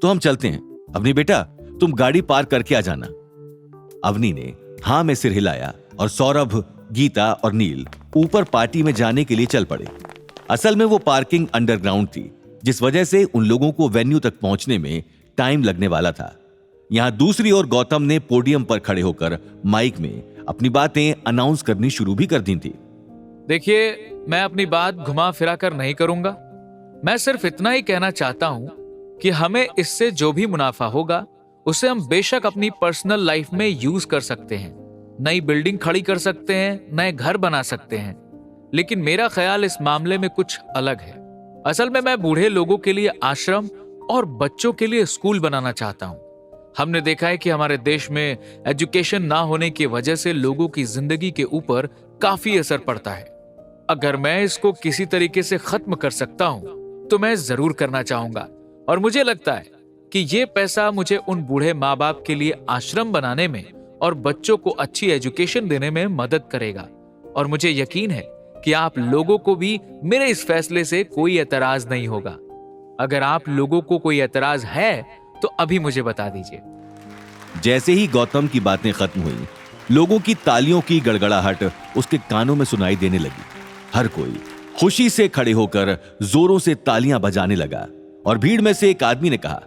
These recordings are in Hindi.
तो हम चलते हैं। अवनी बेटा, तुम गाड़ी पार्क करके आ जाना। अवनी ने हाँ में सिर हिलाया और सौरभ, गीता और नील ऊपर पार्टी में जाने के लिए चल पड़े। असल में वो पार्किंग अंडरग्राउंड थी, जिस वजह से उन लोगों को वेन्यू तक पहुंचने में टाइम लगने वाला था। यहां दूसरी ओर गौतम ने पोडियम पर खड़े होकर माइक में अपनी बातें अनाउंस करनी शुरू भी कर दी थी। देखिए, मैं अपनी बात घुमा फिरा कर नहीं करूंगा। मैं सिर्फ इतना ही कहना चाहता हूं कि हमें इससे जो भी मुनाफा होगा उसे हम बेशक अपनी पर्सनल लाइफ में यूज कर सकते हैं, नई बिल्डिंग खड़ी कर सकते हैं, नए घर बना सकते हैं। लेकिन मेरा ख्याल इस मामले में कुछ अलग है। असल में मैं बूढ़े लोगों के लिए आश्रम और बच्चों के लिए स्कूल बनाना चाहता हूं। हमने देखा है कि हमारे देश में एजुकेशन ना होने की वजह से लोगों की जिंदगी के ऊपर काफी असर पड़ता है। अगर मैं इसको किसी तरीके से खत्म कर सकता हूं तो मैं जरूर करना चाहूंगा, और मुझे लगता है कि ये पैसा मुझे उन बूढ़े माँ बाप के लिए आश्रम बनाने में और बच्चों को अच्छी एजुकेशन देने में मदद करेगा। और मुझे यकीन है कि आप लोगों को भी मेरे इस फैसले से कोई एतराज नहीं होगा। अगर आप लोगों को कोई एतराज है तो अभी मुझे बता दीजिए। जैसे ही गौतम की बातें खत्म हुई, लोगों की तालियों की गड़गड़ाहट उसके कानों में सुनाई देने लगी। हर कोई खुशी से खड़े होकर जोरों से तालियां बजाने लगा और भीड़ में से एक आदमी ने कहा,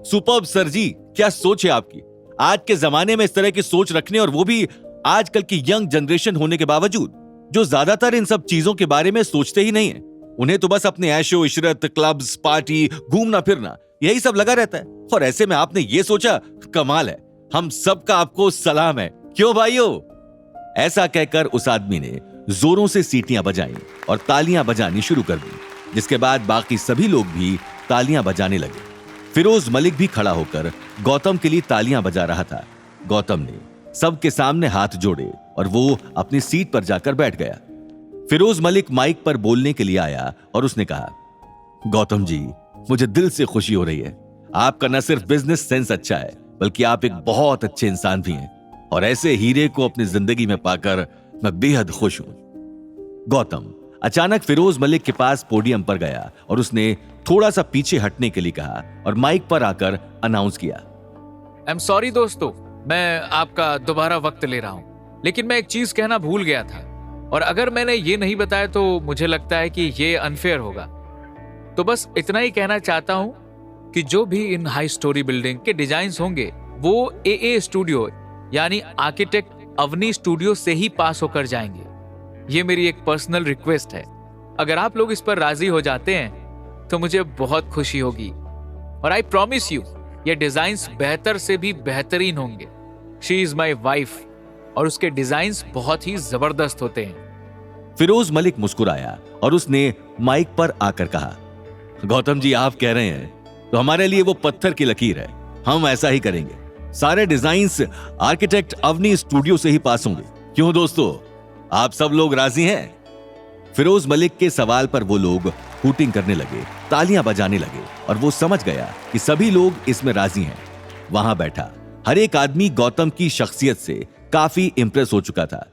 सुपर्ब सर जी, क्या सोच है आपकी। आज के जमाने में इस तरह की सोच रखने, और वो भी आजकल की यंग जनरेशन होने के बावजूद, जो ज्यादातर इन सब चीजों के बारे में सोचते ही नहीं है। उन्हें तो बस अपने ऐशो इशरत, क्लब्स, पार्टी, घूमना फिरना, यही सब लगा रहता है। और ऐसे में आपने ये सोचा, कमाल है। हम सबका आपको सलाम है, क्यों भाइयों। ऐसा कहकर उस आदमी ने जोरों से सीटियां बजाईं और तालियां बजानी शुरू कर दी, जिसके बाद बाकी सभी लोग भी तालियां बजाने लगे। फिरोज मलिक भी खड़ा होकर गौतम के लिए तालियां बजा रहा था। गौतम ने सबके सामने हाथ जोड़े और वो अपनी सीट पर जाकर बैठ गया। फिरोज मलिक माइक पर बोलने के लिए आया और उसने कहा, गौतम जी, मुझे दिल से खुशी हो रही है। आपका न सिर्फ बिजनेस सेंस अच्छा है, बल्कि आप एक बहुत अच्छे इंसान भी हैं, और ऐसे हीरे को अपनी जिंदगी में पाकर मैं बेहद खुश हूं। गौतम अचानक फिरोज मलिक के पास पोडियम पर गया और उसने थोड़ा सा पीछे हटने के लिए कहा और माइक पर आकर अनाउंस किया, आई एम सॉरी दोस्तों, मैं आपका दोबारा वक्त ले रहा हूं, लेकिन मैं एक चीज कहना भूल गया था, और अगर मैंने ये नहीं बताया तो मुझे लगता है कि ये अनफेयर होगा। तो बस इतना ही कहना चाहता हूं कि जो भी इन हाई स्टोरी बिल्डिंग के डिजाइन्स होंगे वो एए स्टूडियो यानी आर्किटेक्ट अवनी स्टूडियो से ही पास होकर जाएंगे। ये मेरी एक पर्सनल रिक्वेस्ट है। अगर आप लोग इस पर राजी हो जाते हैं तो मुझे बहुत खुशी होगी, और आई प्रॉमिस यू ये डिजाइन्स बेहतर से भी बेहतरीन होंगे। शी इज माई वाइफ और उसके डिजाइन्स बहुत ही जबरदस्त होते हैं। फिरोज मलिक मुस्कुराया और उसने माइक पर आकर कहा, गौतम जी, आप कह रहे हैं तो हमारे लिए वो पत्थर की लकीर है। हम ऐसा ही करेंगे। सारे डिजाइन्स आर्किटेक्ट अवनी स्टूडियो से ही पास होंगे। क्यों दोस्तों, आप सब लोग राजी हैं? फिरोज मलिक के सवाल पर वो लोग हूटिंग करने लगे, तालियां बजाने लगे, और वो समझ गया कि सभी लोग इसमें राजी हैं। वहां बैठा हर एक आदमी गौतम की शख्सियत से काफी इंप्रेस हो चुका था।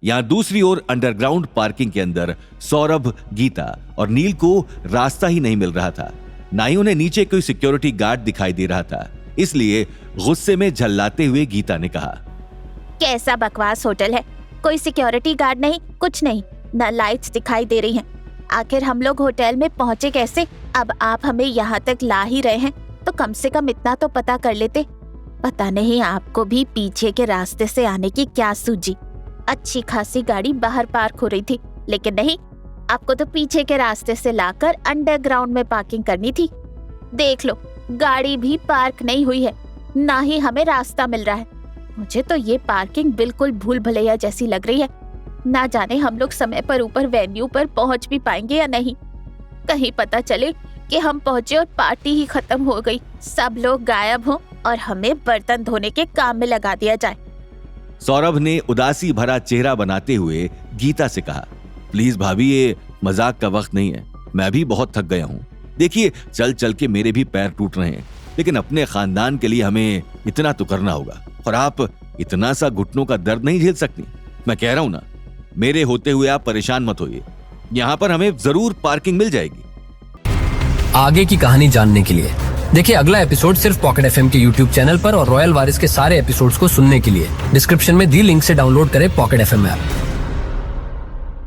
यहां दूसरी ओर अंडरग्राउंड पार्किंग के अंदर सौरभ, गीता और नील को रास्ता ही नहीं मिल रहा था। ना ही उन्हें नीचे कोई सिक्योरिटी गार्ड दिखाई दे रहा था। इसलिए गुस्से में झल्लाते हुए गीता ने कहा, कैसा बकवास होटल है, कोई सिक्योरिटी गार्ड नहीं, कुछ नहीं, न लाइट्स दिखाई दे रही हैं। आखिर हम लोग होटल में पहुंचे कैसे? अब आप हमें यहाँ तक ला ही रहे हैं तो कम से कम इतना तो पता कर लेते। पता नहीं आपको भी पीछे के रास्ते से आने की क्या सूझी। अच्छी खासी गाड़ी बाहर पार्क हो रही थी, लेकिन नहीं, आपको तो पीछे के रास्ते से लाकर अंडरग्राउंड में पार्किंग करनी थी। देख लो, गाड़ी भी पार्क नहीं हुई है, ना ही हमें रास्ता मिल रहा है। मुझे तो ये पार्किंग बिल्कुल भूल भुलैया जैसी लग रही है। ना जाने हम लोग समय पर ऊपर वेन्यू पर पहुंच भी पाएंगे या नहीं। कहीं पता चले कि हम पहुंचे और पार्टी ही खत्म हो गई, सब लोग गायब हो और हमें बर्तन धोने के काम में लगा दिया जाए। सौरभ ने उदासी भरा चेहरा बनाते हुए गीता से कहा, प्लीज भाभी, ये मजाक का वक्त नहीं है। मैं भी बहुत थक गया हूँ। देखिए, चल चल के मेरे भी पैर टूट रहे हैं, लेकिन अपने खानदान के लिए हमें इतना तो करना होगा, और आप इतना सा घुटनों का दर्द नहीं झेल सकती। मैं कह रहा हूं ना, मेरे होते हुए आप परेशान मत होइए। यहाँ पर हमें जरूर पार्किंग मिल जाएगी। आगे की कहानी जानने के लिए देखिए अगला एपिसोड सिर्फ पॉकेट एफएम के यूट्यूब चैनल पर और रॉयल वारिस के सारे एपिसोड्स को सुनने के लिए डिस्क्रिप्शन में दी लिंक से डाउनलोड करें पॉकेट एफएम ऐप।